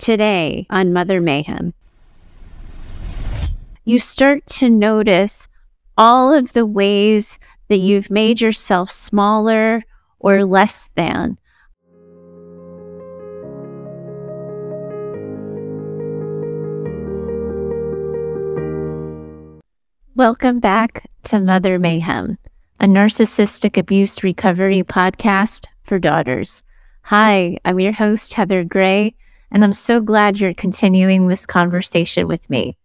Today on Mother Mayhem, you start to notice all of the ways that you've made yourself smaller or less than. Welcome back to Mother Mayhem, a narcissistic abuse recovery podcast for daughters. Hi, I'm your host, Heather Gray, and I'm so glad you're continuing this conversation with me.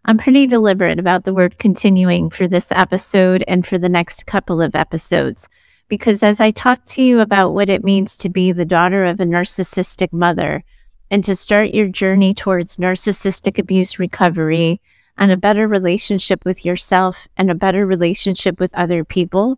I'm pretty deliberate about the word continuing for this episode and for the next couple of episodes, because as I talk to you about what it means to be the daughter of a narcissistic mother and to start your journey towards narcissistic abuse recovery and a better relationship with yourself and a better relationship with other people,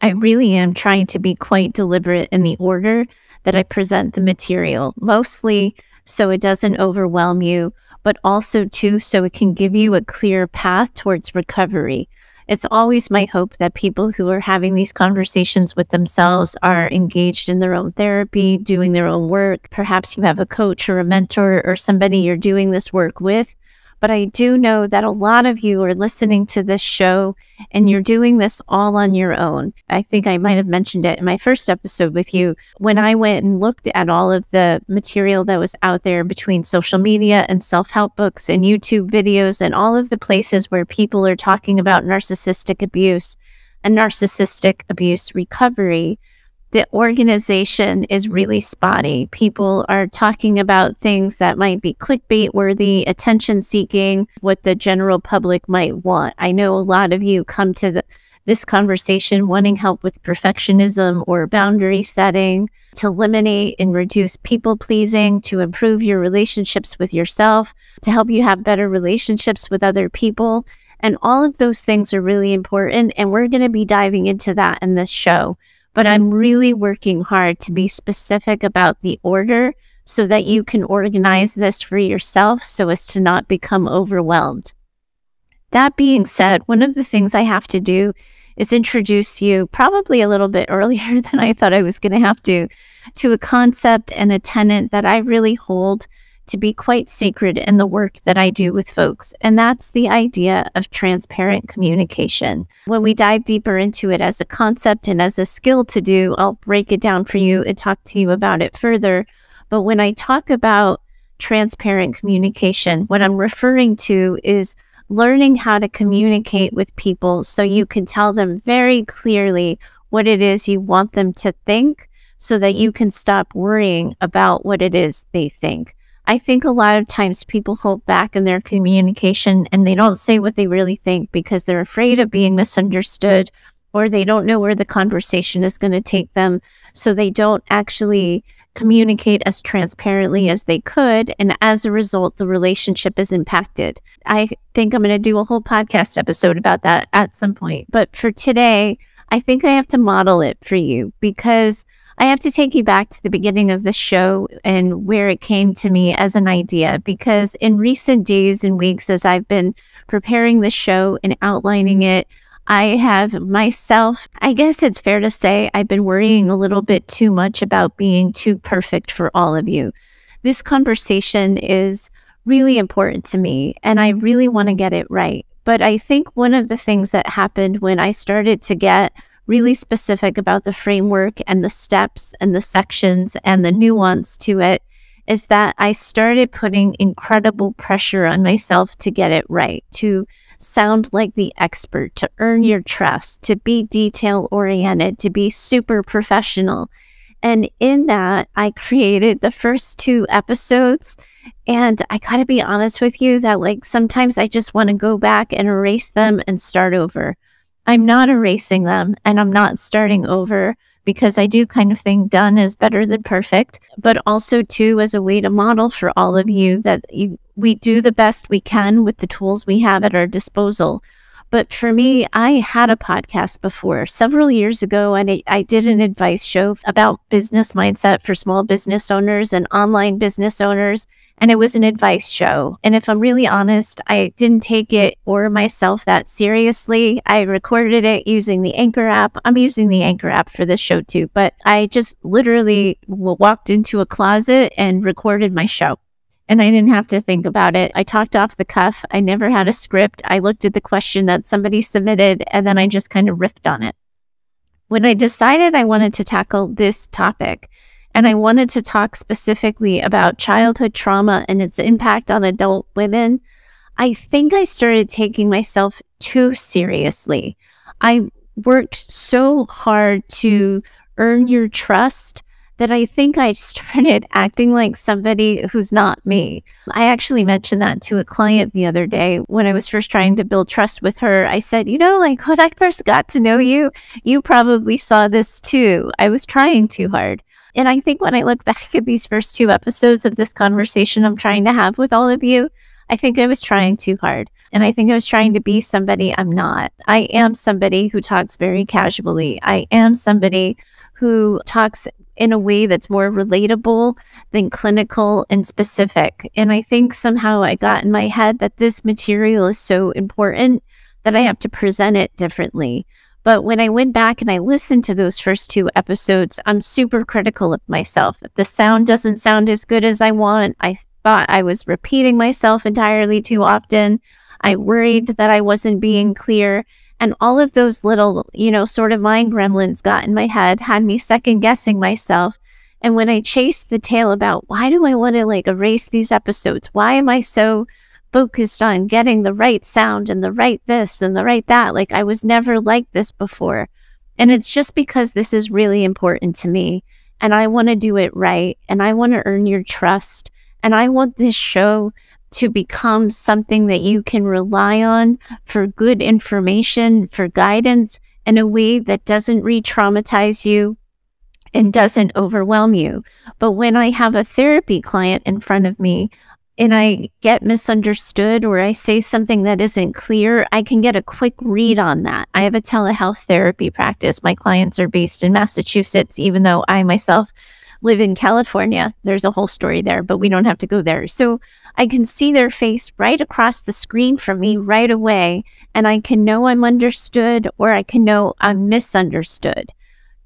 I really am trying to be quite deliberate in the order that I present the material, mostly so it doesn't overwhelm you, but also too so it can give you a clear path towards recovery. It's always my hope that people who are having these conversations with themselves are engaged in their own therapy, doing their own work. Perhaps you have a coach or a mentor or somebody you're doing this work with. But I do know that a lot of you are listening to this show and you're doing this all on your own. I think I might have mentioned it in my first episode with you when I went and looked at all of the material that was out there between social media and self-help books and YouTube videos and all of the places where people are talking about narcissistic abuse and narcissistic abuse recovery. The organization is really spotty. People are talking about things that might be clickbait worthy, attention seeking, what the general public might want. I know a lot of you come to this conversation wanting help with perfectionism or boundary setting, to eliminate and reduce people pleasing, to improve your relationships with yourself, to help you have better relationships with other people. And all of those things are really important. And we're going to be diving into that in this show. But I'm really working hard to be specific about the order so that you can organize this for yourself so as to not become overwhelmed. That being said, one of the things I have to do is introduce you probably a little bit earlier than I thought I was going to have to a concept and a tenet that I really hold to be quite sacred in the work that I do with folks. And that's the idea of transparent communication. When we dive deeper into it as a concept and as a skill to do, I'll break it down for you and talk to you about it further. But when I talk about transparent communication, what I'm referring to is learning how to communicate with people so you can tell them very clearly what it is you want them to think so that you can stop worrying about what it is they think. I think a lot of times people hold back in their communication and they don't say what they really think because they're afraid of being misunderstood or they don't know where the conversation is going to take them. So they don't actually communicate as transparently as they could. And as a result, the relationship is impacted. I think I'm going to do a whole podcast episode about that at some point. But for today, I think I have to model it for you because I have to take you back to the beginning of the show and where it came to me as an idea, because in recent days and weeks, as I've been preparing the show and outlining it, I have myself, I guess it's fair to say, I've been worrying a little bit too much about being too perfect for all of you. This conversation is really important to me, and I really want to get it right. But I think one of the things that happened when I started to get really specific about the framework and the steps and the sections and the nuance to it is that I started putting incredible pressure on myself to get it right, to sound like the expert, to earn your trust, to be detail oriented, to be super professional. And in that, I created the first 2 episodes. And I gotta be honest with you that sometimes I just want to go back and erase them and start over. I'm not erasing them and I'm not starting over because I do kind of think done is better than perfect, but also too as a way to model for all of you that we do the best we can with the tools we have at our disposal. But for me, I had a podcast before several years ago, and I did an advice show about business mindset for small business owners and online business owners. And it was an advice show. And if I'm really honest, I didn't take it or myself that seriously. I recorded it using the Anchor app. I'm using the Anchor app for this show too, but I just literally walked into a closet and recorded my show. and I didn't have to think about it. I talked off the cuff. I never had a script. I looked at the question that somebody submitted, and then I just kind of riffed on it. When I decided I wanted to tackle this topic, and I wanted to talk specifically about childhood trauma and its impact on adult women, I think I started taking myself too seriously. I worked so hard to earn your trust that I think I started acting like somebody who's not me. I actually mentioned that to a client the other day when I was first trying to build trust with her. I said, like when I first got to know you, you probably saw this too. I was trying too hard. And I think when I look back at these first 2 episodes of this conversation I'm trying to have with all of you, I think I was trying too hard. And I think I was trying to be somebody I'm not. I am somebody who talks very casually. I am somebody who talks in a way that's more relatable than clinical and specific. And I think somehow I got in my head that this material is so important that I have to present it differently. But when I went back and I listened to those first 2 episodes, I'm super critical of myself. If the sound doesn't sound as good as I want, I thought I was repeating myself entirely too often. I worried that I wasn't being clear. And all of those little, sort of mind gremlins got in my head, had me second guessing myself. And when I chased the tail about why do I want to erase these episodes? Why am I so focused on getting the right sound and the right this and the right that? I was never like this before. And it's just because this is really important to me. And I want to do it right. And I want to earn your trust. And I want this show to become something that you can rely on for good information, for guidance, in a way that doesn't re-traumatize you and doesn't overwhelm you. But when I have a therapy client in front of me and I get misunderstood or I say something that isn't clear, I can get a quick read on that. I have a telehealth therapy practice. My clients are based in Massachusetts, even though I myself live in California. There's a whole story there, but we don't have to go there. So I can see their face right across the screen from me right away, and I can know I'm understood or I can know I'm misunderstood.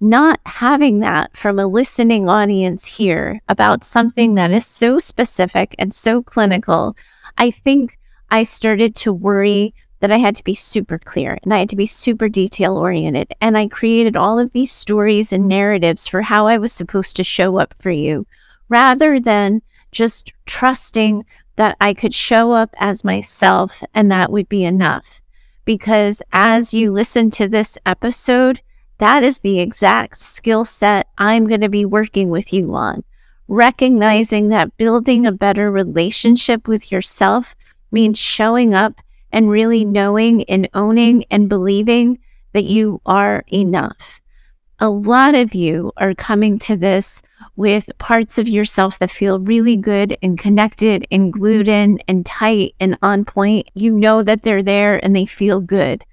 Not having that from a listening audience here about something that is so specific and so clinical, I think I started to worry that I had to be super clear and I had to be super detail oriented. And I created all of these stories and narratives for how I was supposed to show up for you, rather than just trusting that I could show up as myself and that would be enough. Because as you listen to this episode, that is the exact skill set I'm going to be working with you on. Recognizing that building a better relationship with yourself means showing up and really knowing and owning and believing that you are enough. A lot of you are coming to this with parts of yourself that feel really good and connected and glued in and tight and on point. You know that they're there and they feel good.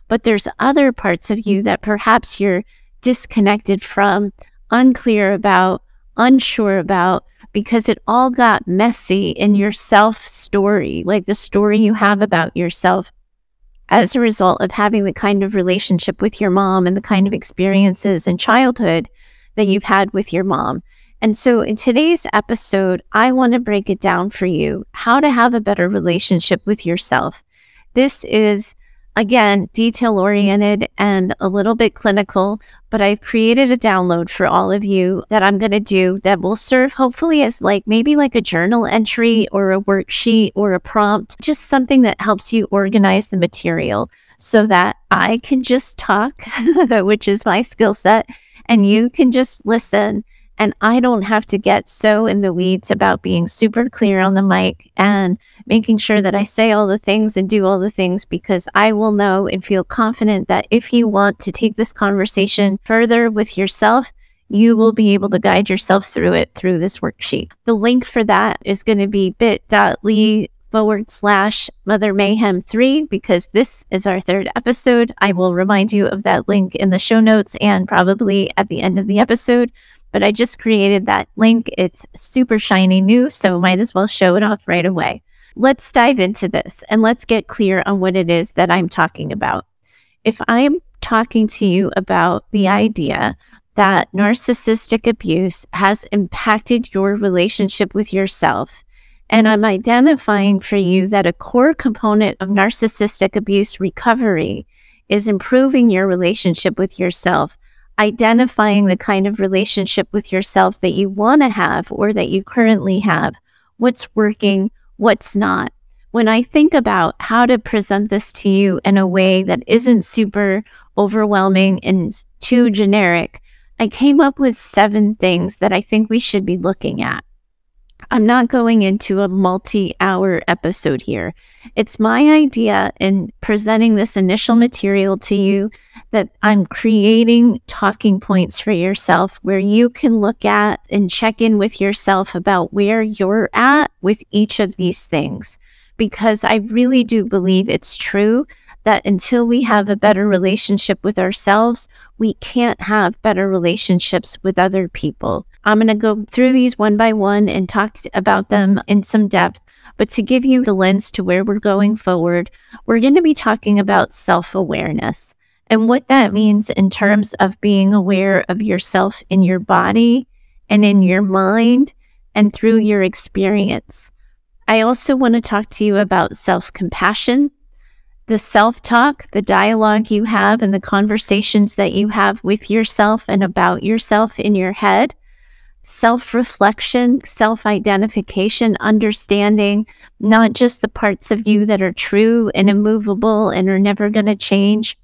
But there's other parts of you that perhaps you're disconnected from, unclear about, unsure about, because it all got messy in your self story, like the story you have about yourself as a result of having the kind of relationship with your mom and the kind of experiences in childhood that you've had with your mom. And so in today's episode, I want to break it down for you, how to have a better relationship with yourself. This is, again, detail-oriented and a little bit clinical, but I've created a download for all of you that I'm going to do that will serve hopefully as maybe a journal entry or a worksheet or a prompt, just something that helps you organize the material so that I can just talk, which is my skill set, and you can just listen. And I don't have to get so in the weeds about being super clear on the mic and making sure that I say all the things and do all the things, because I will know and feel confident that if you want to take this conversation further with yourself, you will be able to guide yourself through it through this worksheet. The link for that is going to be bit.ly/Mother Mayhem 3, because this is our 3rd episode. I will remind you of that link in the show notes and probably at the end of the episode. But I just created that link. It's super shiny new, so might as well show it off right away. Let's dive into this and let's get clear on what it is that I'm talking about. If I'm talking to you about the idea that narcissistic abuse has impacted your relationship with yourself, And I'm identifying for you that a core component of narcissistic abuse recovery is improving your relationship with yourself, identifying the kind of relationship with yourself that you want to have or that you currently have, what's working, what's not. When I think about how to present this to you in a way that isn't super overwhelming and too generic, I came up with 7 things that I think we should be looking at. I'm not going into a multi-hour episode here. It's my idea in presenting this initial material to you that I'm creating talking points for yourself where you can look at and check in with yourself about where you're at with each of these things. Because I really do believe it's true that until we have a better relationship with ourselves, we can't have better relationships with other people. I'm going to go through these one by one and talk about them in some depth. But to give you the lens to where we're going forward, we're going to be talking about self-awareness and what that means in terms of being aware of yourself in your body and in your mind and through your experience. I also want to talk to you about self-compassion, the self-talk, the dialogue you have and the conversations that you have with yourself and about yourself in your head, self-reflection, self-identification, understanding not just the parts of you that are true and immovable and are never going to change,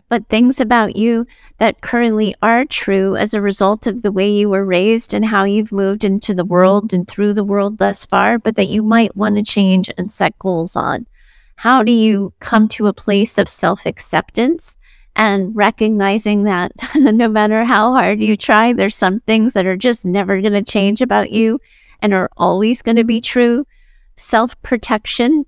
but things about you that currently are true as a result of the way you were raised and how you've moved into the world and through the world thus far, but that you might want to change and set goals on. How do you come to a place of self-acceptance and recognizing that no matter how hard you try, there's some things that are just never going to change about you and are always going to be true? Self-protection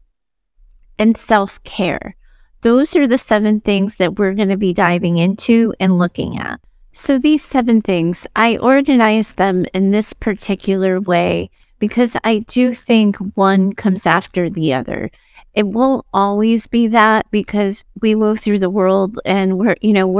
and self-care. Those are the 7 things that we're going to be diving into and looking at. So these 7 things, I organized them in this particular way because I do think one comes after the other. It won't always be that because we move through the world and we're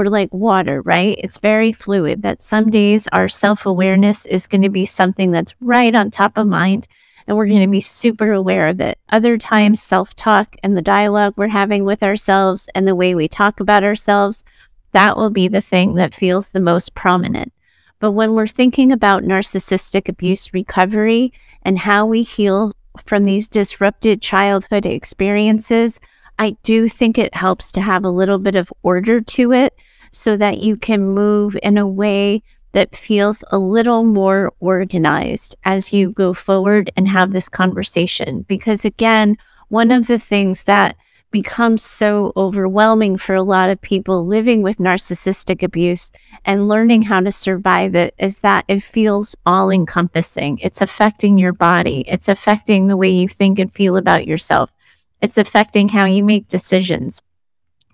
like water, right? It's very fluid that some days our self-awareness is going to be something that's right on top of mind and we're going to be super aware of it. Other times, self-talk and the dialogue we're having with ourselves and the way we talk about ourselves, that will be the thing that feels the most prominent. But when we're thinking about narcissistic abuse recovery and how we heal from these disrupted childhood experiences, I do think it helps to have a little bit of order to it so that you can move in a way that feels a little more organized as you go forward and have this conversation. Because again, one of the things that becomes so overwhelming for a lot of people living with narcissistic abuse and learning how to survive it is that it feels all-encompassing. It's affecting your body. It's affecting the way you think and feel about yourself. It's affecting how you make decisions.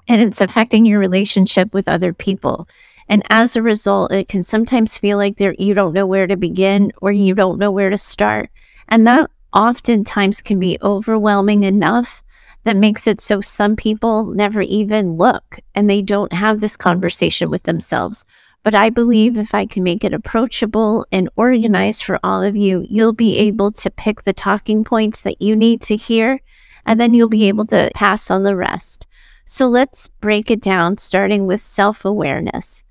And it's affecting your relationship with other people. And as a result, it can sometimes feel like you don't know where to begin or you don't know where to start. And that oftentimes can be overwhelming enough that makes it so some people never even look and they don't have this conversation with themselves. But I believe if I can make it approachable and organized for all of you, you'll be able to pick the talking points that you need to hear, and then you'll be able to pass on the rest. So let's break it down, starting with self-awareness.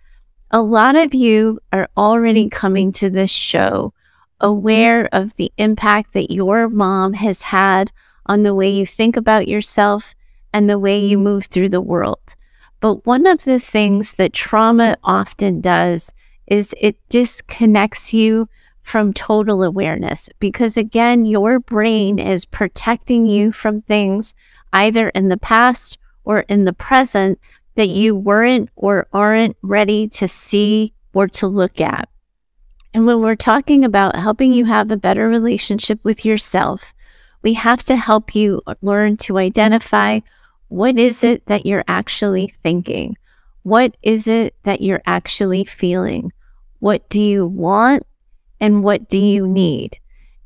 A lot of you are already coming to this show aware of the impact that your mom has had on the way you think about yourself and the way you move through the world. But one of the things that trauma often does is it disconnects you from total awareness because, again, your brain is protecting you from things either in the past or in the present that you weren't or aren't ready to see or to look at. And when we're talking about helping you have a better relationship with yourself, we have to help you learn to identify what is it that you're actually thinking? What is it that you're actually feeling? What do you want and what do you need?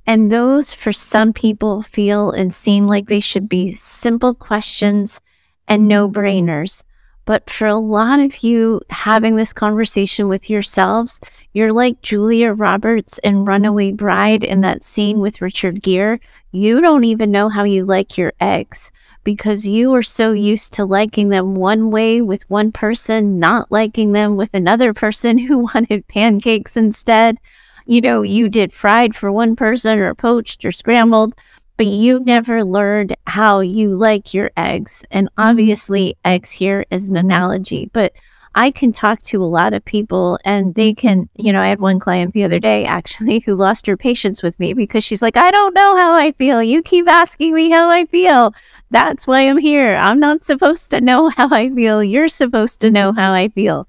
And those, for some people, feel and seem like they should be simple questions and no-brainers. But for a lot of you having this conversation with yourselves, you're like Julia Roberts in Runaway Bride in that scene with Richard Gere. You don't even know how you like your eggs because you are so used to liking them one way with one person, not liking them with another person who wanted pancakes instead. You know, you did fried for one person or poached or scrambled, but you never learned how you like your eggs. And obviously, eggs here is an analogy, but I can talk to a lot of people and they can, I had one client the other day actually who lost her patience with me because she's like, I don't know how I feel. You keep asking me how I feel. That's why I'm here. I'm not supposed to know how I feel. You're supposed to know how I feel.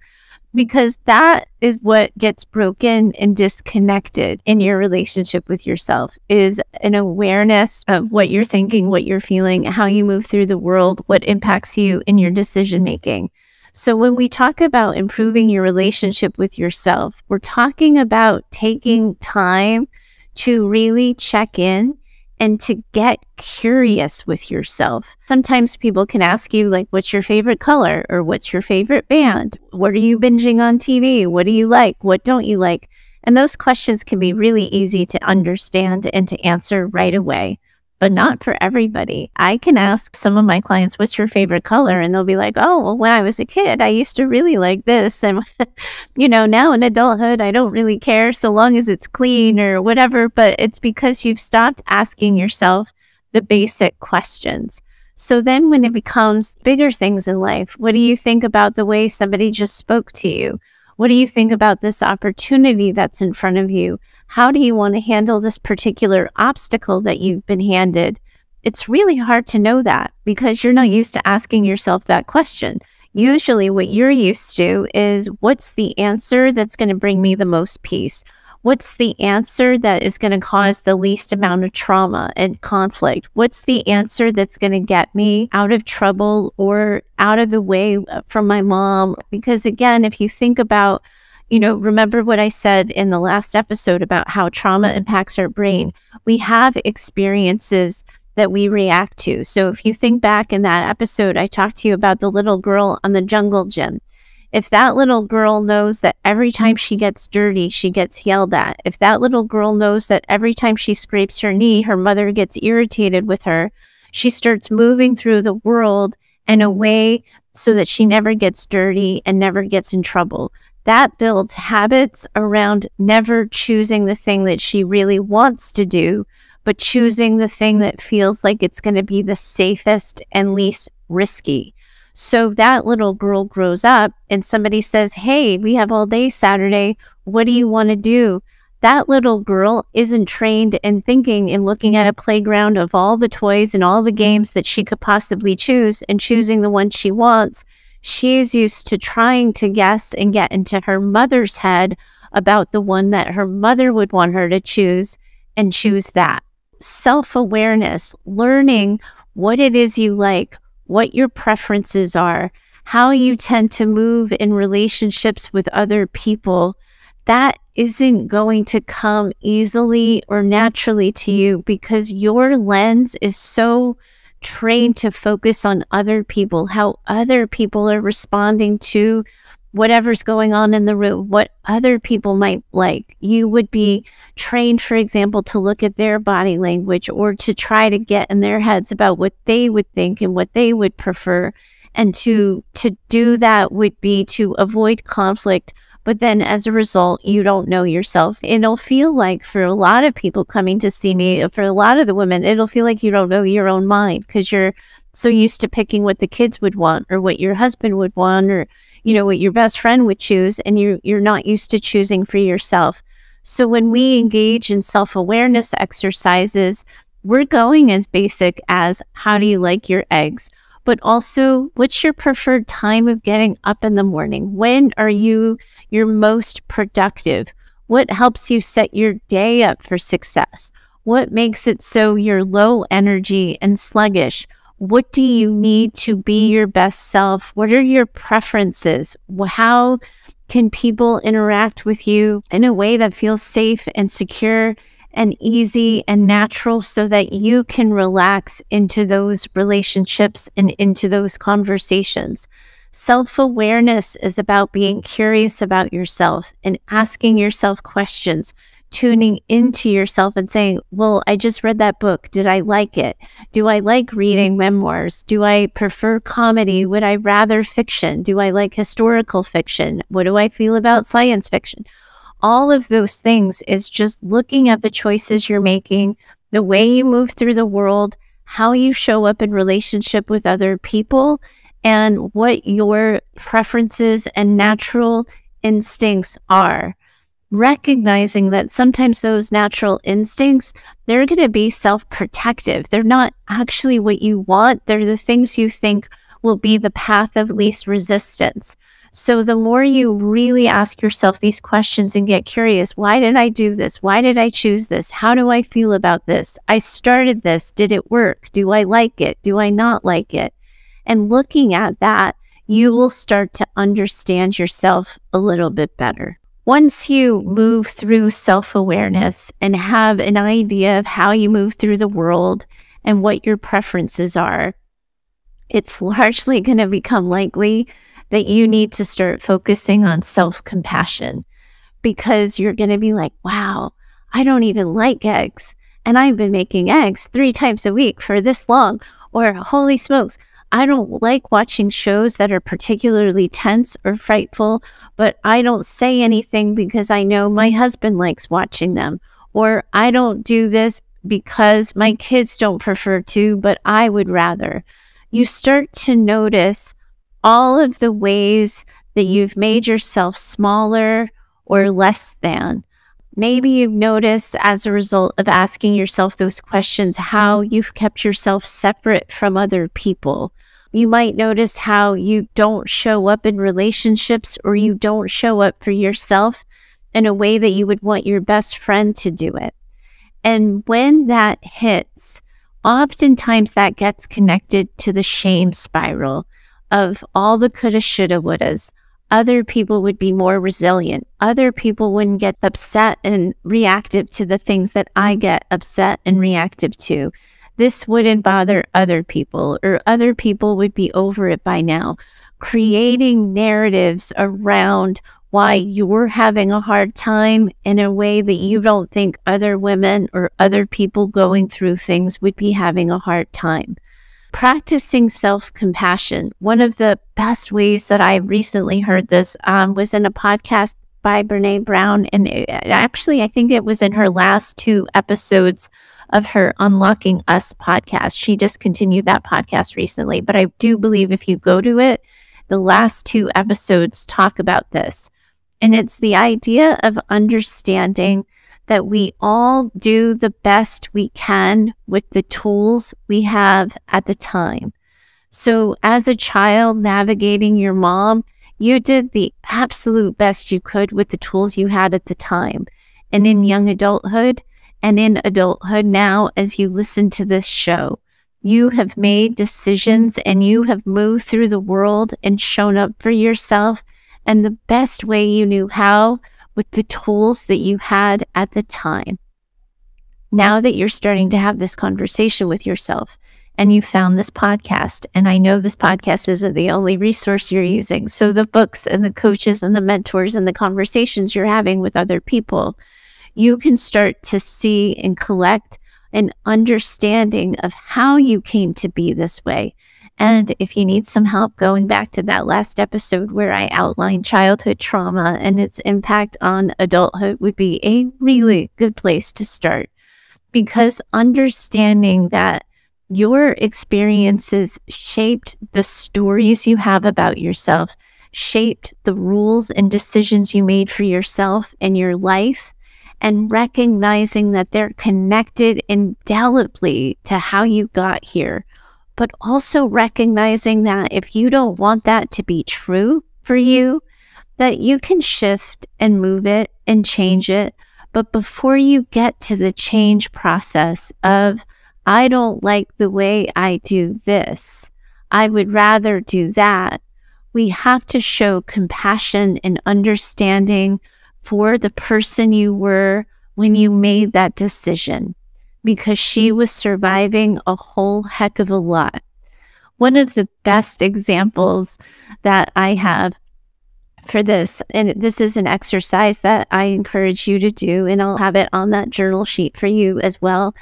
Because that is what gets broken and disconnected in your relationship with yourself, is an awareness of what you're thinking, what you're feeling, how you move through the world, what impacts you in your decision making. So when we talk about improving your relationship with yourself, we're talking about taking time to really check in and to get curious with yourself. Sometimes people can ask you, like, what's your favorite color? Or what's your favorite band? What are you binging on TV? What do you like? What don't you like? And those questions can be really easy to understand and to answer right away, but not for everybody. I can ask some of my clients, what's your favorite color? And they'll be like, oh, well, when I was a kid, I used to really like this. And, now in adulthood, I don't really care so long as it's clean or whatever. But it's because you've stopped asking yourself the basic questions. So then when it becomes bigger things in life, what do you think about the way somebody just spoke to you? What do you think about this opportunity that's in front of you? How do you want to handle this particular obstacle that you've been handed? It's really hard to know that because you're not used to asking yourself that question. Usually what you're used to is, what's the answer that's going to bring me the most peace? What's the answer that is going to cause the least amount of trauma and conflict? What's the answer that's going to get me out of trouble or out of the way from my mom? Because again, if you think about, remember what I said in the last episode about how trauma impacts our brain. We have experiences that we react to. So if you think back in that episode, I talked to you about the little girl on the jungle gym. If that little girl knows that every time she gets dirty, she gets yelled at, if that little girl knows that every time she scrapes her knee, her mother gets irritated with her, she starts moving through the world in a way so that she never gets dirty and never gets in trouble. That builds habits around never choosing the thing that she really wants to do, but choosing the thing that feels like it's going to be the safest and least risky. So that little girl grows up and somebody says, hey, we have all day Saturday. What do you want to do? That little girl isn't trained in thinking and looking at a playground of all the toys and all the games that she could possibly choose and choosing the one she wants. She's used to trying to guess and get into her mother's head about the one that her mother would want her to choose and choose that. Self-awareness, learning what it is you like, what your preferences are, how you tend to move in relationships with other people, that isn't going to come easily or naturally to you because your lens is so trained to focus on other people, how other people are responding to whatever's going on in the room, what other people might like. You would be trained, for example, to look at their body language or to try to get in their heads about what they would think and what they would prefer. And to do that would be to avoid conflict. But then as a result, you don't know yourself. It'll feel like, for a lot of people coming to see me, for a lot of the women, it'll feel like you don't know your own mind because you're so used to picking what the kids would want or what your husband would want or what your best friend would choose, and you're not used to choosing for yourself. So when we engage in self-awareness exercises, we're going as basic as, how do you like your eggs? But also, what's your preferred time of getting up in the morning? When are you your most productive? What helps you set your day up for success? What makes it so you're low energy and sluggish? What do you need to be your best self? What are your preferences? How can people interact with you in a way that feels safe and secure and easy and natural so that you can relax into those relationships and into those conversations? Self-awareness is about being curious about yourself and asking yourself questions, tuning into yourself and saying, well, I just read that book. Did I like it? Do I like reading memoirs? Do I prefer comedy? Would I rather fiction? Do I like historical fiction? What do I feel about science fiction? All of those things is just looking at the choices you're making, the way you move through the world, how you show up in relationship with other people, and what your preferences and natural instincts are. Recognizing that sometimes those natural instincts, they're going to be self-protective. They're not actually what you want. They're the things you think will be the path of least resistance. So the more you really ask yourself these questions and get curious, why did I do this? Why did I choose this? How do I feel about this? I started this. Did it work? Do I like it? Do I not like it? And looking at that, you will start to understand yourself a little bit better. Once you move through self-awareness and have an idea of how you move through the world and what your preferences are, it's largely going to become likely that you need to start focusing on self-compassion, because you're going to be like, wow, I don't even like eggs, and I've been making eggs 3 times a week for this long. Or holy smokes, I don't like watching shows that are particularly tense or frightful, but I don't say anything because I know my husband likes watching them. Or I don't do this because my kids don't prefer to, but I would rather. You start to notice all of the ways that you've made yourself smaller or less than. Maybe you've noticed as a result of asking yourself those questions how you've kept yourself separate from other people. You might notice how you don't show up in relationships, or you don't show up for yourself in a way that you would want your best friend to do it. And when that hits, oftentimes that gets connected to the shame spiral of all the coulda, shoulda, wouldas. Other people would be more resilient. Other people wouldn't get upset and reactive to the things that I get upset and reactive to. This wouldn't bother other people, or other people would be over it by now. Creating narratives around why you're having a hard time in a way that you don't think other women or other people going through things would be having a hard time. Practicing self-compassion. One of the best ways that I recently heard this was in a podcast by Brene Brown. And actually, I think it was in her last 2 episodes of her Unlocking Us podcast. She discontinued that podcast recently, but I do believe if you go to it, the last 2 episodes talk about this. And it's the idea of understanding that we all do the best we can with the tools we have at the time. So as a child navigating your mom, you did the absolute best you could with the tools you had at the time. And in young adulthood, and in adulthood now, as you listen to this show, you have made decisions and you have moved through the world and shown up for yourself in the best way you knew how, with the tools that you had at the time. Now that you're starting to have this conversation with yourself and you found this podcast, and I know this podcast isn't the only resource you're using, so the books and the coaches and the mentors and the conversations you're having with other people, you can start to see and collect an understanding of how you came to be this way. And if you need some help, going back to that last episode where I outlined childhood trauma and its impact on adulthood would be a really good place to start, because understanding that your experiences shaped the stories you have about yourself, shaped the rules and decisions you made for yourself and your life, and recognizing that they're connected indelibly to how you got here. But also recognizing that if you don't want that to be true for you, that you can shift and move it and change it. But before you get to the change process of, I don't like the way I do this, I would rather do that, we have to show compassion and understanding for the person you were when you made that decision, because she was surviving a whole heck of a lot. One of the best examples that I have for this, and this is an exercise that I encourage you to do, and I'll have it on that journal sheet for you as well,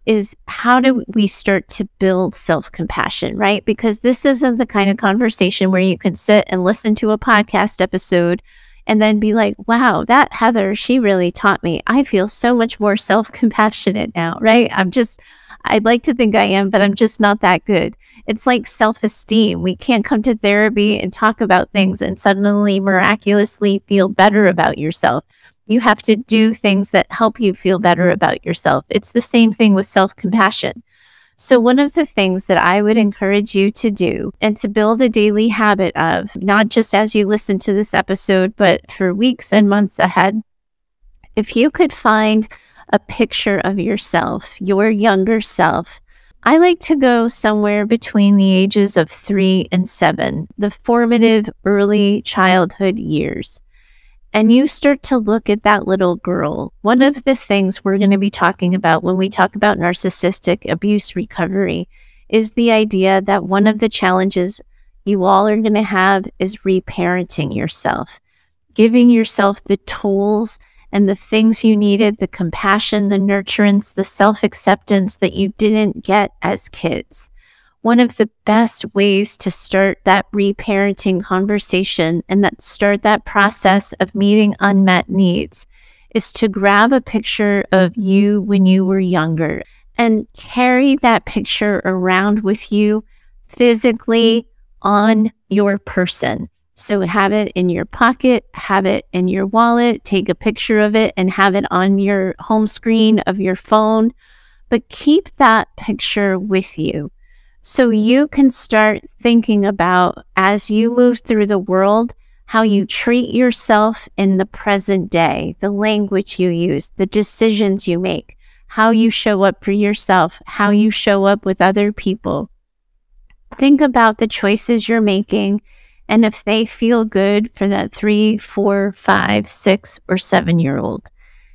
is how do we start to build self-compassion, right? Because this isn't the kind of conversation where you can sit and listen to a podcast episode and then be like, wow, that Heather, she really taught me. I feel so much more self-compassionate now, right? I'd like to think I am, but I'm just not that good. It's like self-esteem. We can't come to therapy and talk about things and suddenly miraculously feel better about yourself. You have to do things that help you feel better about yourself. It's the same thing with self-compassion. So one of the things that I would encourage you to do and to build a daily habit of, not just as you listen to this episode, but for weeks and months ahead, if you could find a picture of yourself, your younger self. I like to go somewhere between the ages of 3 and 7, the formative early childhood years. And you start to look at that little girl. One of the things we're going to be talking about when we talk about narcissistic abuse recovery is the idea that one of the challenges you all are going to have is reparenting yourself, giving yourself the tools and the things you needed, the compassion, the nurturance, the self-acceptance that you didn't get as kids. One of the best ways to start that reparenting conversation and start that process of meeting unmet needs is to grab a picture of you when you were younger and carry that picture around with you physically on your person. So have it in your pocket, have it in your wallet, take a picture of it and have it on your home screen of your phone, but keep that picture with you so you can start thinking about, as you move through the world, how you treat yourself in the present day, the language you use, the decisions you make, how you show up for yourself, how you show up with other people. Think about the choices you're making, and if they feel good for that 3, 4, 5, 6, or 7-year-old.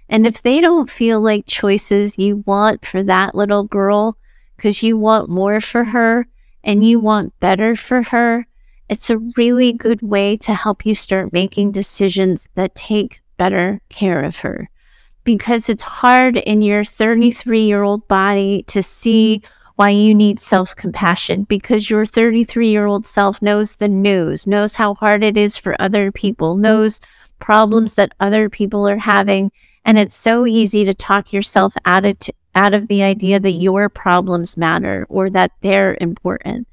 And if they don't feel like choices you want for that little girl, because you want more for her and you want better for her, it's a really good way to help you start making decisions that take better care of her. Because it's hard in your 33-year-old body to see why you need self-compassion, because your 33-year-old self knows the news, knows how hard it is for other people, knows problems that other people are having, and it's so easy to talk yourself out of the idea that your problems matter or that they're important.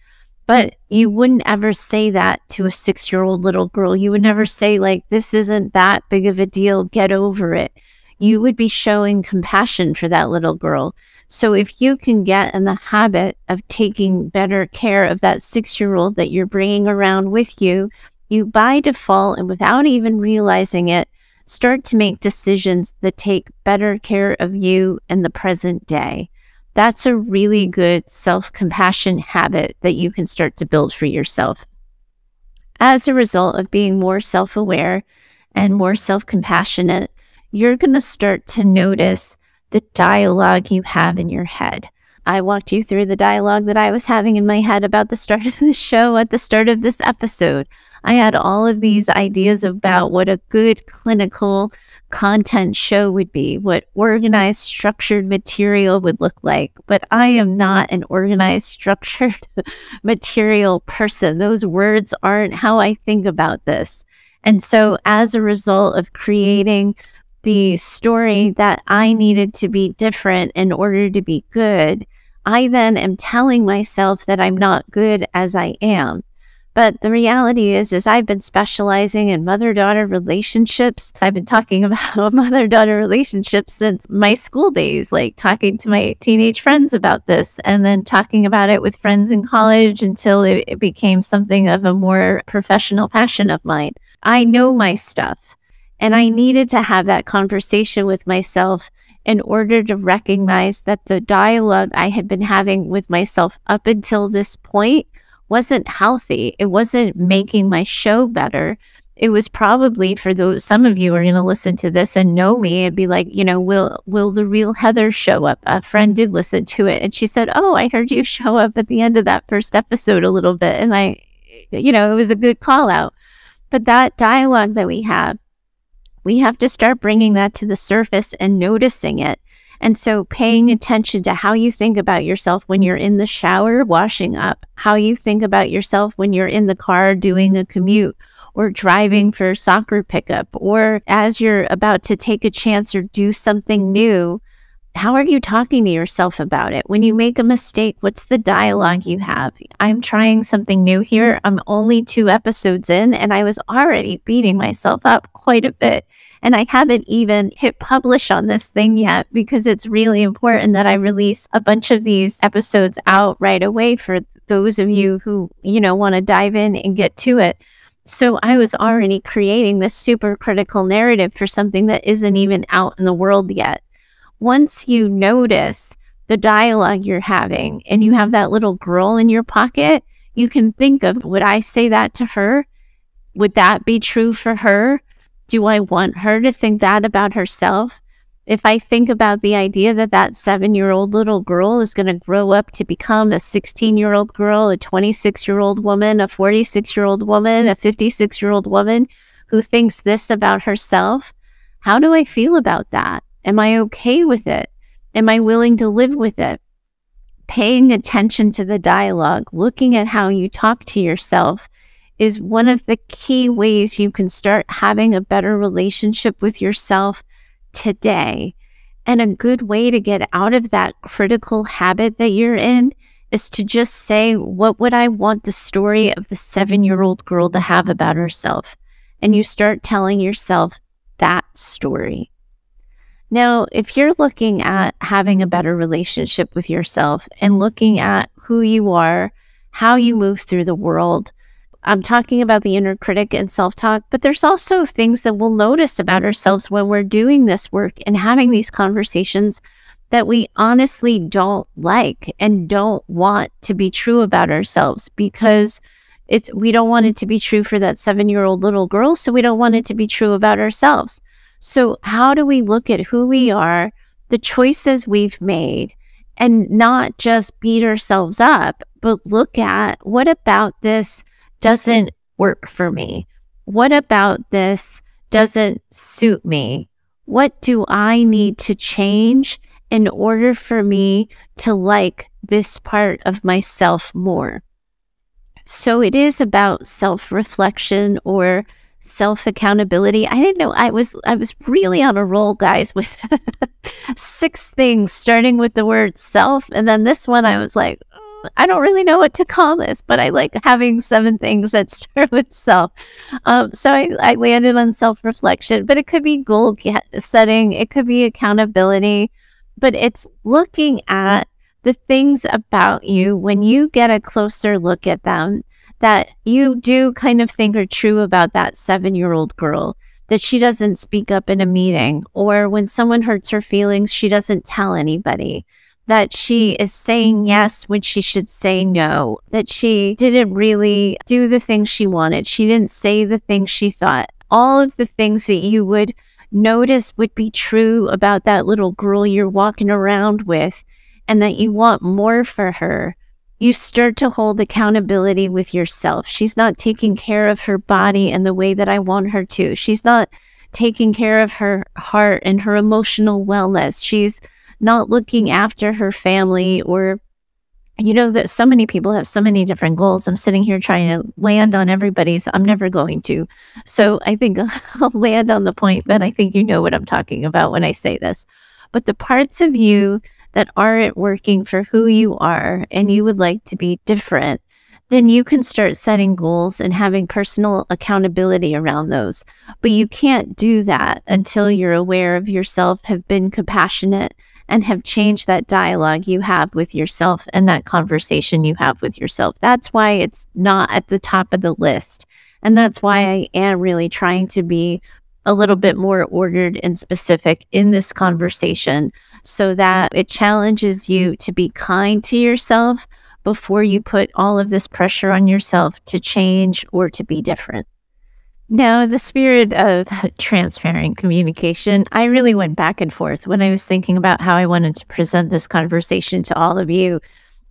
But you wouldn't ever say that to a 6-year-old little girl. You would never say, like, this isn't that big of a deal, get over it. You would be showing compassion for that little girl. So if you can get in the habit of taking better care of that 6-year-old that you're bringing around with you, you by default and without even realizing it, start to make decisions that take better care of you in the present day. That's a really good self-compassion habit that you can start to build for yourself. As a result of being more self-aware and more self-compassionate, you're going to start to notice the dialogue you have in your head. I walked you through the dialogue that I was having in my head about the start of the show at the start of this episode. I had all of these ideas about what a good clinical content show would be, what organized, structured material would look like. But I am not an organized, structured material person. Those words aren't how I think about this. And so as a result of creating the story that I needed to be different in order to be good, I then am telling myself that I'm not good as I am. But the reality is I've been specializing in mother-daughter relationships. I've been talking about mother-daughter relationships since my school days, like talking to my teenage friends about this and then talking about it with friends in college until it became something of a more professional passion of mine. I know my stuff. And I needed to have that conversation with myself in order to recognize that the dialogue I had been having with myself up until this point wasn't healthy. It wasn't making my show better. it was probably for those, some of you are going to listen to this and know me and be like, will the real Heather show up? A friend did listen to it and she said, oh, I heard you show up at the end of that first episode a little bit. And it was a good call out. But that dialogue that we have to start bringing that to the surface and noticing it. And so paying attention to how you think about yourself when you're in the shower washing up, how you think about yourself when you're in the car doing a commute or driving for soccer pickup, or as you're about to take a chance or do something new. How are you talking to yourself about it? When you make a mistake, what's the dialogue you have? I'm trying something new here. I'm only 2 episodes in and I was already beating myself up quite a bit. And I haven't even hit publish on this thing yet because it's really important that I release a bunch of these episodes out right away for those of you who, want to dive in and get to it. So I was already creating this super critical narrative for something that isn't even out in the world yet. Once you notice the dialogue you're having and you have that little girl in your pocket, you can think of, would I say that to her? Would that be true for her? Do I want her to think that about herself? If I think about the idea that 7-year-old little girl is going to grow up to become a 16-year-old girl, a 26-year-old woman, a 46-year-old woman, a 56-year-old woman who thinks this about herself, how do I feel about that? Am I okay with it? Am I willing to live with it? Paying attention to the dialogue, looking at how you talk to yourself is one of the key ways you can start having a better relationship with yourself today. And a good way to get out of that critical habit that you're in is to just say, what would I want the story of the 7-year-old girl to have about herself? And you start telling yourself that story. Now, if you're looking at having a better relationship with yourself and looking at who you are, how you move through the world, I'm talking about the inner critic and self-talk, but there's also things that we'll notice about ourselves when we're doing this work and having these conversations that we honestly don't like and don't want to be true about ourselves because we don't want it to be true for that 7-year-old little girl, so we don't want it to be true about ourselves. So how do we look at who we are, the choices we've made, and not just beat ourselves up, but look at what about this doesn't work for me? What about this doesn't suit me? What do I need to change in order for me to like this part of myself more? So it is about self-reflection or self-accountability. I didn't know I was really on a roll, guys, with 6 things starting with the word self. And then this one, I was like, I don't really know what to call this, but I like having 7 things that start with self. So I landed on self-reflection, but it could be goal setting. It could be accountability, but it's looking at the things about you when you get a closer look at them that you do kind of think are true about that 7-year-old girl, that she doesn't speak up in a meeting, or when someone hurts her feelings, she doesn't tell anybody, that she is saying yes when she should say no, that she didn't really do the things she wanted. She didn't say the things she thought. All of the things that you would notice would be true about that little girl you're walking around with and that you want more for her. You start to hold accountability with yourself. She's not taking care of her body in the way that I want her to. She's not taking care of her heart and her emotional wellness. She's not looking after her family, or, that so many people have so many different goals. I'm sitting here trying to land on everybody's. I'm never going to. So I think I'll land on the point, but I think you know what I'm talking about when I say this. But the parts of you that aren't working for who you are and you would like to be different, then you can start setting goals and having personal accountability around those. But you can't do that until you're aware of yourself, have been compassionate, and have changed that dialogue you have with yourself and that conversation you have with yourself. That's why it's not at the top of the list. And that's why I am really trying to be a little bit more ordered and specific in this conversation so that it challenges you to be kind to yourself before you put all of this pressure on yourself to change or to be different. Now, in the spirit of transparent communication, I really went back and forth when I was thinking about how I wanted to present this conversation to all of you.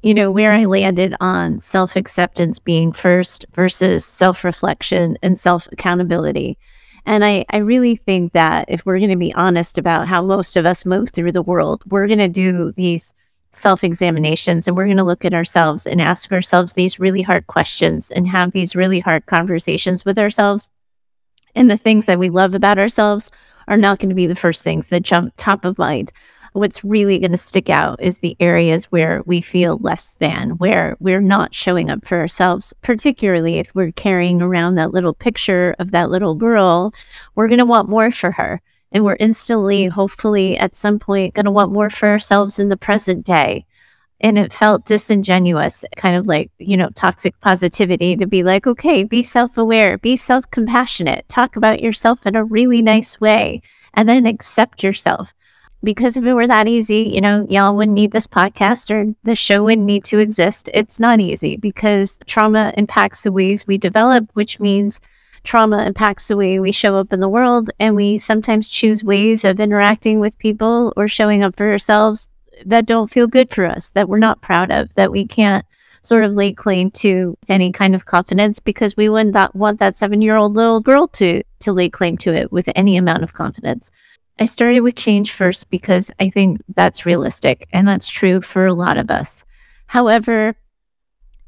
Where I landed on self acceptance being first versus self reflection and self accountability. And I really think that if we're going to be honest about how most of us move through the world, we're going to do these self examinations and we're going to look at ourselves and ask ourselves these really hard questions and have these really hard conversations with ourselves. And the things that we love about ourselves are not going to be the first things that jump top of mind. What's really going to stick out is the areas where we feel less than, where we're not showing up for ourselves, particularly if we're carrying around that little picture of that little girl. We're going to want more for her. And we're instantly, hopefully, at some point, going to want more for ourselves in the present day. And it felt disingenuous, kind of like, toxic positivity to be like, okay, be self-aware, be self-compassionate, talk about yourself in a really nice way, and then accept yourself. Because if it were that easy, y'all wouldn't need this podcast or the show wouldn't need to exist. It's not easy because trauma impacts the ways we develop, which means trauma impacts the way we show up in the world. And we sometimes choose ways of interacting with people or showing up for ourselves that don't feel good for us, that we're not proud of, that we can't sort of lay claim to any kind of confidence because we wouldn't want that 7-year-old little girl to lay claim to it with any amount of confidence. I started with change first because I think that's realistic and that's true for a lot of us. However,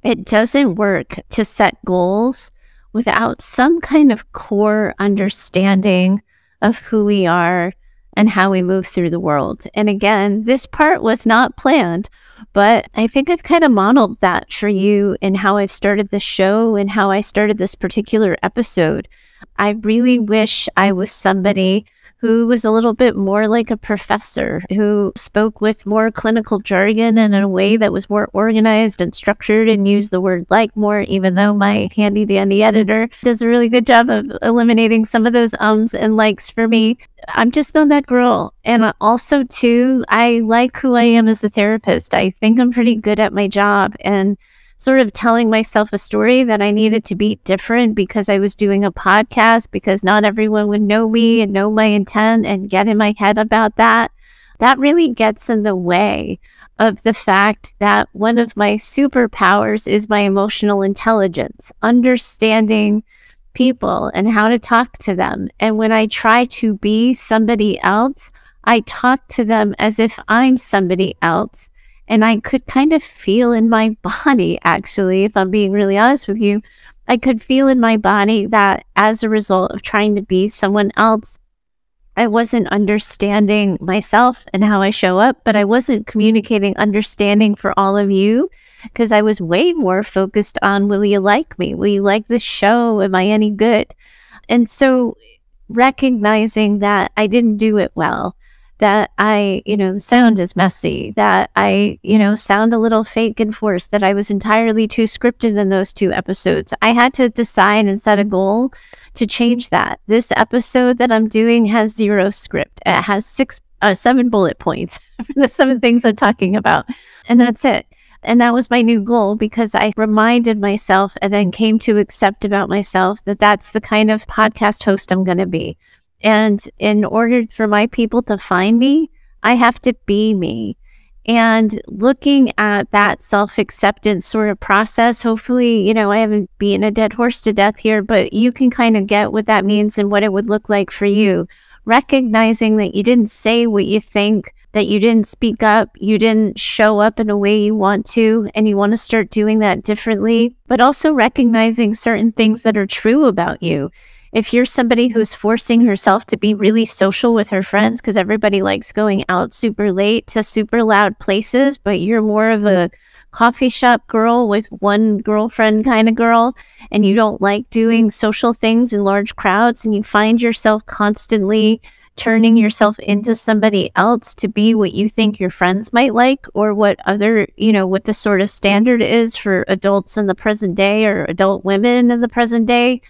it doesn't work to set goals without some kind of core understanding of who we are and how we move through the world. And again, this part was not planned, but I think I've kind of modeled that for you in how I've started the show and how I started this particular episode. I really wish I was somebody who was a little bit more like a professor, who spoke with more clinical jargon and in a way that was more organized and structured and used the word like more, even though my handy dandy editor does a really good job of eliminating some of those ums and likes for me. I'm just not that girl. And also too, I like who I am as a therapist. I think I'm pretty good at my job and sort of telling myself a story that I needed to be different because I was doing a podcast, because not everyone would know me and know my intent and get in my head about that. That really gets in the way of the fact that one of my superpowers is my emotional intelligence, understanding people and how to talk to them. And when I try to be somebody else, I talk to them as if I'm somebody else. And I could kind of feel in my body, actually, if I'm being really honest with you, I could feel in my body that as a result of trying to be someone else, I wasn't understanding myself and how I show up, but I wasn't communicating understanding for all of you because I was way more focused on, will you like me? Will you like the show? Am I any good? And so recognizing that I didn't do it well, that I, the sound is messy, that I, sound a little fake and forced, that I was entirely too scripted in those 2 episodes. I had to decide and set a goal to change that. This episode that I'm doing has 0 script. It has 7 bullet points for the 7 things I'm talking about. And that's it. And that was my new goal because I reminded myself and then came to accept about myself that that's the kind of podcast host I'm going to be. And in order for my people to find me, I have to be me. And looking at that self-acceptance sort of process, hopefully, I haven't beaten a dead horse to death here, but you can kind of get what that means and what it would look like for you. Recognizing that you didn't say what you think, that you didn't speak up, you didn't show up in a way you want to, and you want to start doing that differently, but also recognizing certain things that are true about you. If you're somebody who's forcing herself to be really social with her friends because everybody likes going out super late to super loud places, but you're more of a coffee shop girl with one girlfriend kind of girl, and you don't like doing social things in large crowds, and you find yourself constantly turning yourself into somebody else to be what you think your friends might like, or what other, what the sort of standard is for adults in the present day or adult women in the present day,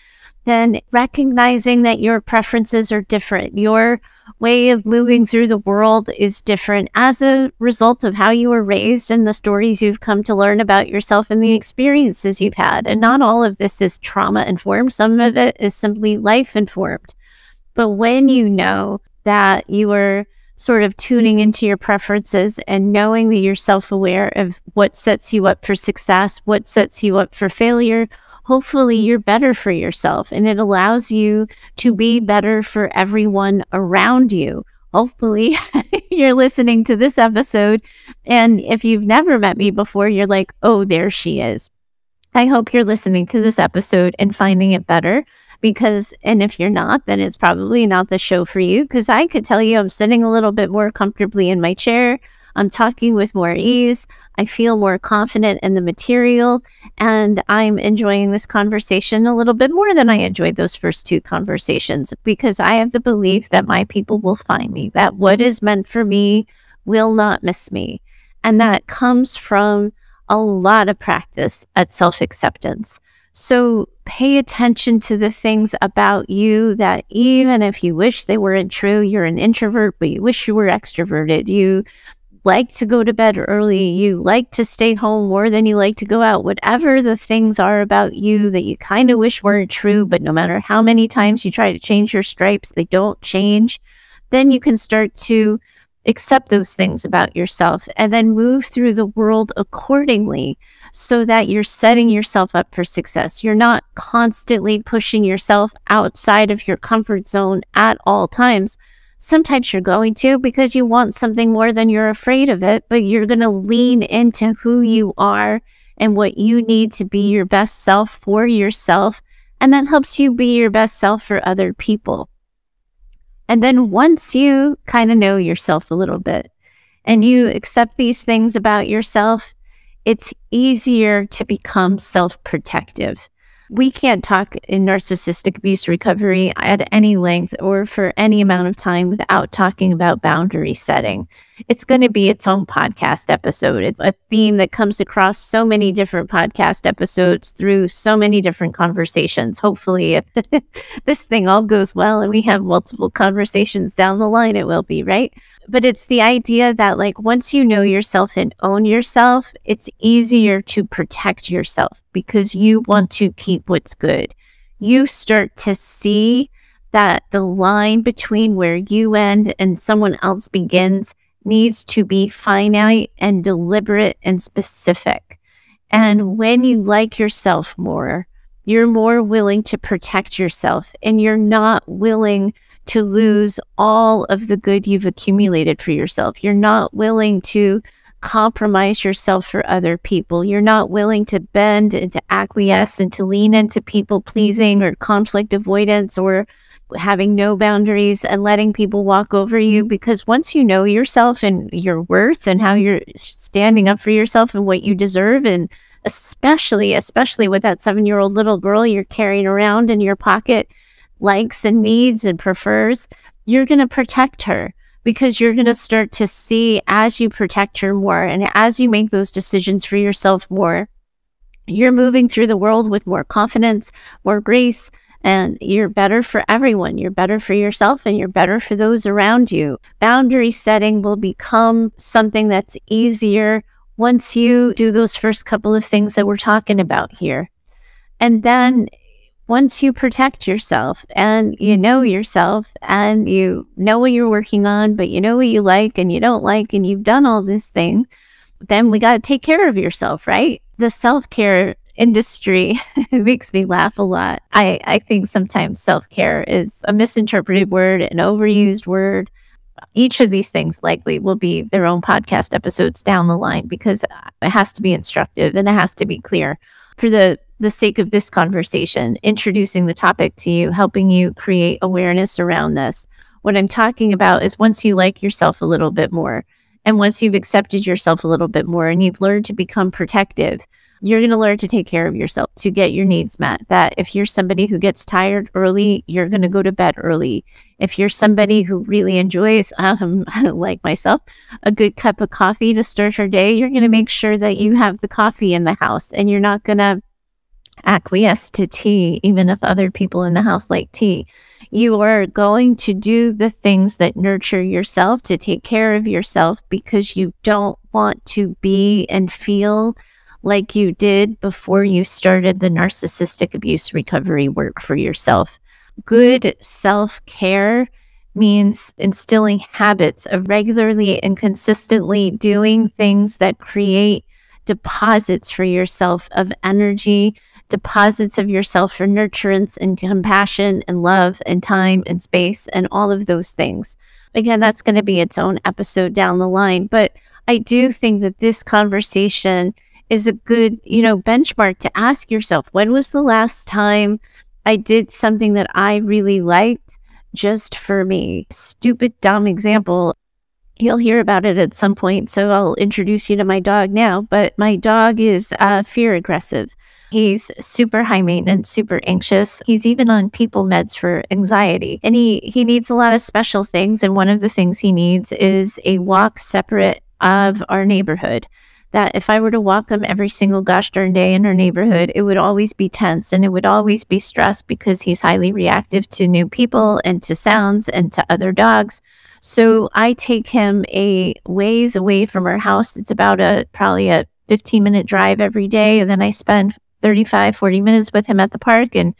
then recognizing that your preferences are different. Your way of moving through the world is different as a result of how you were raised and the stories you've come to learn about yourself and the experiences you've had. And not all of this is trauma informed. Some of it is simply life informed. But when you know that you are sort of tuning into your preferences and knowing that you're self-aware of what sets you up for success, what sets you up for failure, hopefully you're better for yourself, and it allows you to be better for everyone around you. Hopefully you're listening to this episode, and if you've never met me before, you're like, oh, there she is. I hope you're listening to this episode and finding it better. And if you're not, then it's probably not the show for you, because I could tell you I'm sitting a little bit more comfortably in my chair. I'm talking with more ease. I feel more confident in the material, and I'm enjoying this conversation a little bit more than I enjoyed those first two conversations, because I have the belief that my people will find me, that what is meant for me will not miss me. And that comes from a lot of practice at self-acceptance. So pay attention to the things about you that even if you wish they weren't true, you're an introvert, but you wish you were extroverted. You like to go to bed early. You like to stay home more than you like to go out. Whatever the things are about you that you kind of wish weren't true, but no matter how many times you try to change your stripes, they don't change. Then you can start to accept those things about yourself and then move through the world accordingly so that you're setting yourself up for success. You're not constantly pushing yourself outside of your comfort zone at all times. Sometimes you're going to because you want something more than you're afraid of it, but you're going to lean into who you are and what you need to be your best self for yourself, and that helps you be your best self for other people. And then once you kind of know yourself a little bit and you accept these things about yourself, it's easier to become self-protective. We can't talk in narcissistic abuse recovery at any length or for any amount of time without talking about boundary setting. It's going to be its own podcast episode. It's a theme that comes across so many different podcast episodes through so many different conversations. Hopefully, if this thing all goes well and we have multiple conversations down the line, it will be, right? But it's the idea that, like, once you know yourself and own yourself, it's easier to protect yourself because you want to keep what's good. You start to see that the line between where you end and someone else begins needs to be finite and deliberate and specific. And when you like yourself more, you're more willing to protect yourself, and you're not willing to lose all of the good you've accumulated for yourself. You're not willing to compromise yourself for other people. You're not willing to bend and to acquiesce and to lean into people pleasing or conflict avoidance or having no boundaries and letting people walk over you, because once you know yourself and your worth and how you're standing up for yourself and what you deserve, and especially with that 7-year-old little girl you're carrying around in your pocket, likes and needs and prefers, you're going to protect her, because you're going to start to see, as you protect her more and as you make those decisions for yourself more, you're moving through the world with more confidence, more grace, and you're better for everyone. You're better for yourself and you're better for those around you. Boundary setting will become something that's easier once you do those first couple of things that we're talking about here. And then once you protect yourself and you know yourself and you know what you're working on, but you know what you like and you don't like, and you've done all this thing, then we got to take care of yourself, right? The self-care industry makes me laugh a lot. I think sometimes self-care is a misinterpreted word, an overused word. Each of these things likely will be their own podcast episodes down the line, because it has to be instructive and it has to be clear. For the sake of this conversation, introducing the topic to you, helping you create awareness around this, what I'm talking about is once you like yourself a little bit more, and once you've accepted yourself a little bit more and you've learned to become protective, you're going to learn to take care of yourself, to get your needs met. That if you're somebody who gets tired early, you're going to go to bed early. If you're somebody who really enjoys, like myself, a good cup of coffee to start your day, you're going to make sure that you have the coffee in the house, and you're not going to acquiesce to tea, even if other people in the house like tea. You are going to do the things that nurture yourself, to take care of yourself, because you don't want to be and feel like you did before you started the narcissistic abuse recovery work for yourself. Good self-care means instilling habits of regularly and consistently doing things that create deposits for yourself of energy, deposits of yourself for nurturance and compassion and love and time and space and all of those things. Again, that's going to be its own episode down the line. But I do think that this conversation is a good, benchmark to ask yourself, when was the last time I did something that I really liked just for me? Stupid, dumb example. You'll hear about it at some point, so I'll introduce you to my dog now. But my dog is fear aggressive. He's super high maintenance, super anxious. He's even on people meds for anxiety. And he needs a lot of special things. And one of the things he needs is a walk separate of our neighborhood. That if I were to walk him every single gosh darn day in our neighborhood, it would always be tense and it would always be stressed, because he's highly reactive to new people and to sounds and to other dogs. So I take him a ways away from our house. It's about probably a 15-minute drive every day. And then I spend 35, 40 minutes with him at the park and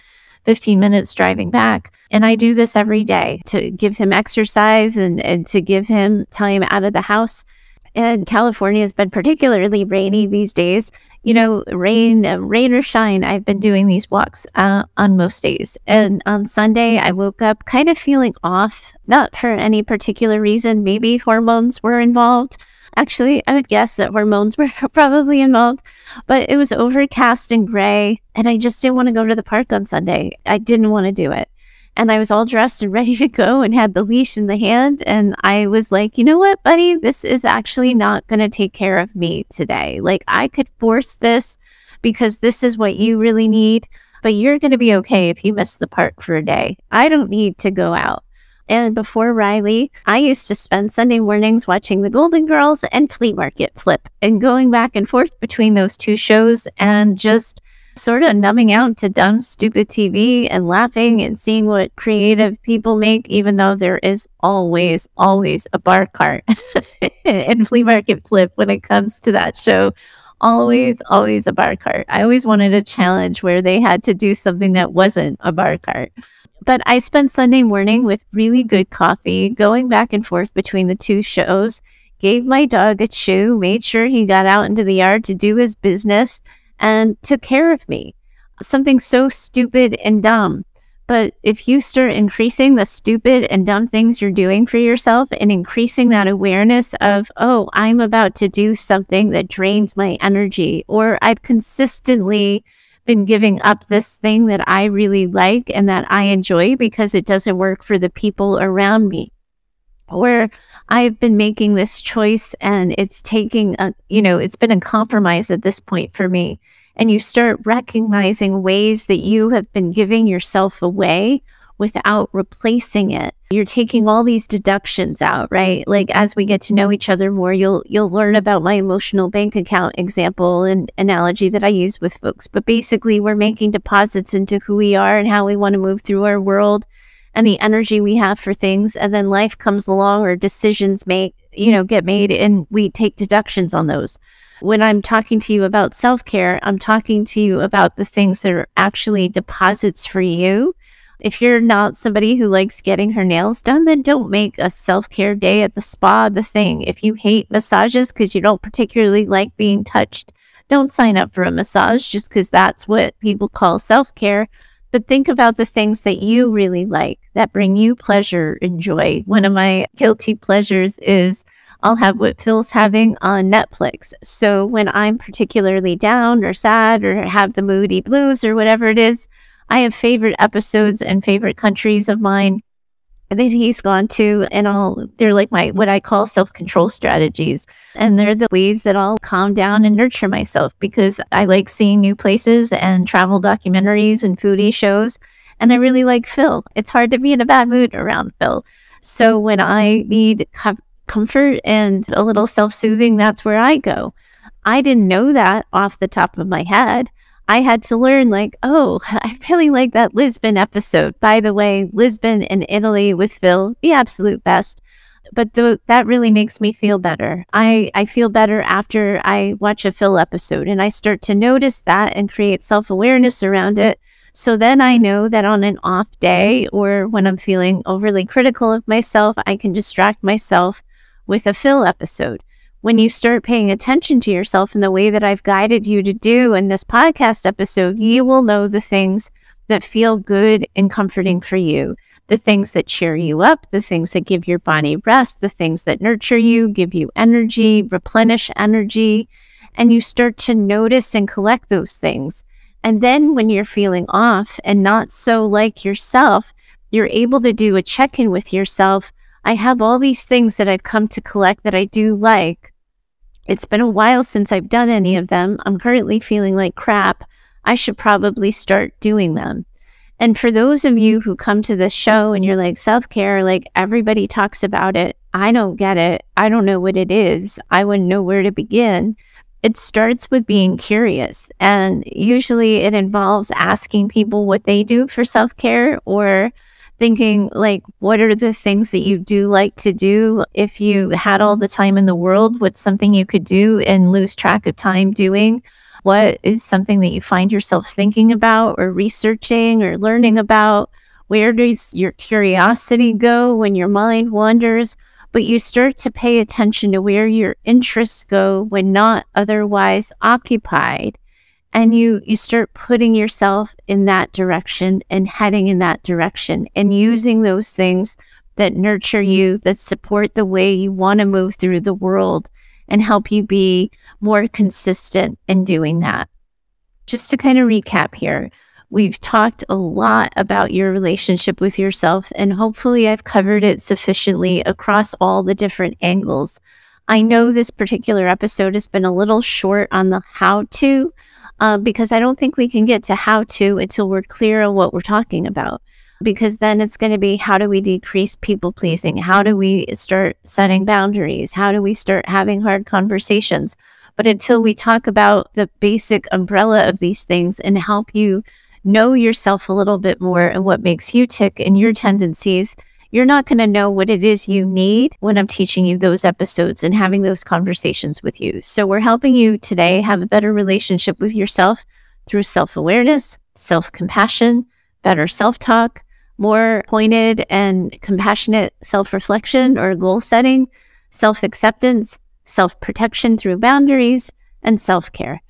15 minutes driving back. And I do this every day to give him exercise and to give him time out of the house. And California has been particularly rainy these days. Rain or shine, I've been doing these walks on most days. And on Sunday, I woke up kind of feeling off, not for any particular reason. Maybe hormones were involved. Actually, I would guess that hormones were probably involved, but it was overcast and gray, and I just didn't want to go to the park on Sunday. I didn't want to do it. And I was all dressed and ready to go and had the leash in the hand. And I was like, you know what, buddy, this is actually not going to take care of me today. Like, I could force this because this is what you really need, but you're going to be okay if you miss the park for a day. I don't need to go out. And before Riley, I used to spend Sunday mornings watching The Golden Girls and Flea Market Flip and going back and forth between those two shows and just sort of numbing out to dumb, stupid TV and laughing and seeing what creative people make, even though there is always a bar cart in Flea Market Flip when it comes to that show. Always a bar cart. I always wanted a challenge where they had to do something that wasn't a bar cart. But I spent Sunday morning with really good coffee, going back and forth between the two shows, gave my dog a chew, made sure he got out into the yard to do his business, and took care of me. Something so stupid and dumb. But if you start increasing the stupid and dumb things you're doing for yourself and increasing that awareness of, oh, I'm about to do something that drains my energy, or I've consistently been giving up this thing that I really like and that I enjoy because it doesn't work for the people around me. Or I've been making this choice and it's taking it's been a compromise at this point for me. And you start recognizing ways that you have been giving yourself away without replacing it. You're taking all these deductions out, right? Like, as we get to know each other more, you'll learn about my emotional bank account example and analogy that I use with folks. But basically, we're making deposits into who we are and how we want to move through our world and the energy we have for things. And then life comes along, or decisions get made, and we take deductions on those. When I'm talking to you about self-care, I'm talking to you about the things that are actually deposits for you. If you're not somebody who likes getting her nails done, then don't make a self-care day at the spa the thing. If you hate massages because you don't particularly like being touched, don't sign up for a massage just because that's what people call self-care. But think about the things that you really like, that bring you pleasure and joy. One of my guilty pleasures is I'll have what Phil's having on Netflix. So when I'm particularly down or sad or have the moody blues or whatever it is, I have favorite episodes and favorite countries of mine that he's gone to, and they're like my, what I call self-control strategies. And they're the ways that I'll calm down and nurture myself, because I like seeing new places and travel documentaries and foodie shows. And I really like Phil. It's hard to be in a bad mood around Phil. So when I need comfort and a little self-soothing, that's where I go. I didn't know that off the top of my head. I had to learn like, oh, I really like that Lisbon episode. By the way, Lisbon in Italy with Phil, the absolute best. But that really makes me feel better. I feel better after I watch a Phil episode, and I start to notice that and create self-awareness around it. So then I know that on an off day or when I'm feeling overly critical of myself, I can distract myself with a Phil episode. When you start paying attention to yourself in the way that I've guided you to do in this podcast episode, you will know the things that feel good and comforting for you, the things that cheer you up, the things that give your body rest, the things that nurture you, give you energy, replenish energy, and you start to notice and collect those things. And then when you're feeling off and not so like yourself, you're able to do a check-in with yourself. I have all these things that I've come to collect that I do like. It's been a while since I've done any of them. I'm currently feeling like crap. I should probably start doing them. And for those of you who come to this show and you're like, self-care, like everybody talks about it. I don't get it. I don't know what it is. I wouldn't know where to begin. It starts with being curious. And usually it involves asking people what they do for self-care, or thinking like, what are the things that you do like to do? If you had all the time in the world, what's something you could do and lose track of time doing? What is something that you find yourself thinking about or researching or learning about? Where does your curiosity go when your mind wanders? But you start to pay attention to where your interests go when not otherwise occupied. And you start putting yourself in that direction and heading in that direction and using those things that nurture you, that support the way you want to move through the world and help you be more consistent in doing that. Just to kind of recap here, we've talked a lot about your relationship with yourself, and hopefully I've covered it sufficiently across all the different angles. I know this particular episode has been a little short on the how-to, because I don't think we can get to how-to until we're clear on what we're talking about. Because then it's going to be, how do we decrease people pleasing? How do we start setting boundaries? How do we start having hard conversations? But until we talk about the basic umbrella of these things and help you know yourself a little bit more and what makes you tick and your tendencies, you're not going to know what it is you need when I'm teaching you those episodes and having those conversations with you. So we're helping you today have a better relationship with yourself through self-awareness, self-compassion, better self-talk, more pointed and compassionate self-reflection or goal setting, self-acceptance, self-protection through boundaries, and self-care.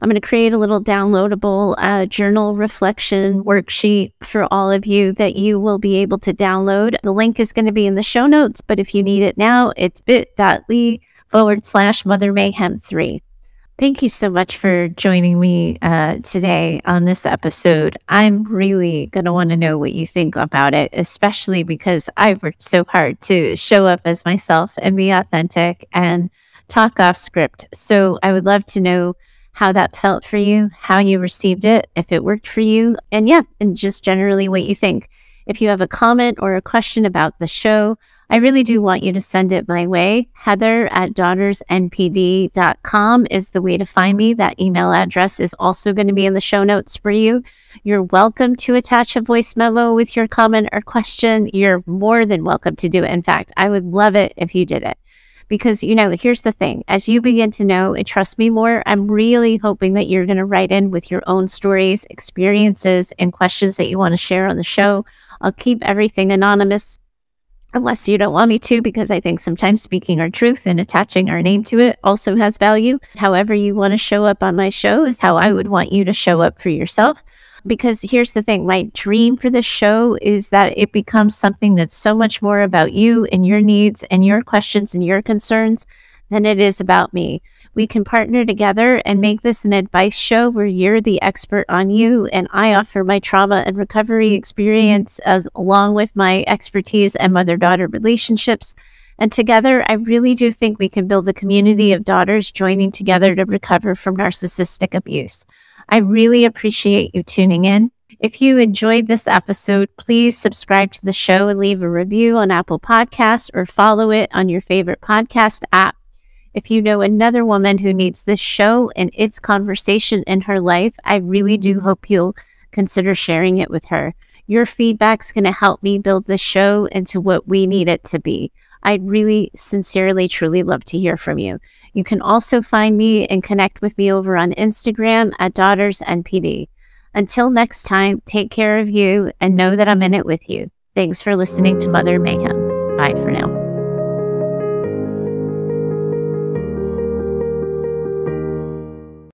I'm going to create a little downloadable journal reflection worksheet for all of you that you will be able to download. The link is going to be in the show notes, but if you need it now, it's bit.ly/MotherMayhem3. Thank you so much for joining me today on this episode. I'm really going to want to know what you think about it, especially because I've worked so hard to show up as myself and be authentic and talk off script. So I would love to know how that felt for you, how you received it, if it worked for you, and just generally what you think. If you have a comment or a question about the show, I really do want you to send it my way. Heather@daughtersnpd.com is the way to find me. That email address is also going to be in the show notes for you. You're welcome to attach a voice memo with your comment or question. You're more than welcome to do it. In fact, I would love it if you did it. Because, here's the thing. As you begin to know and trust me more, I'm really hoping that you're going to write in with your own stories, experiences, and questions that you want to share on the show. I'll keep everything anonymous unless you don't want me to, because I think sometimes speaking our truth and attaching our name to it also has value. However you want to show up on my show is how I would want you to show up for yourself. Because here's the thing, my dream for this show is that it becomes something that's so much more about you and your needs and your questions and your concerns than it is about me. We can partner together and make this an advice show where you're the expert on you and I offer my trauma and recovery experience along with my expertise and mother-daughter relationships. And together, I really do think we can build a community of daughters joining together to recover from narcissistic abuse. I really appreciate you tuning in. If you enjoyed this episode, please subscribe to the show and leave a review on Apple Podcasts or follow it on your favorite podcast app. If you know another woman who needs this show and its conversation in her life, I really do hope you'll consider sharing it with her. Your feedback's going to help me build the show into what we need it to be. I'd really sincerely, truly love to hear from you. You can also find me and connect with me over on Instagram at DaughtersNPD. Until next time, take care of you and know that I'm in it with you. Thanks for listening to Mother Mayhem. Bye for now.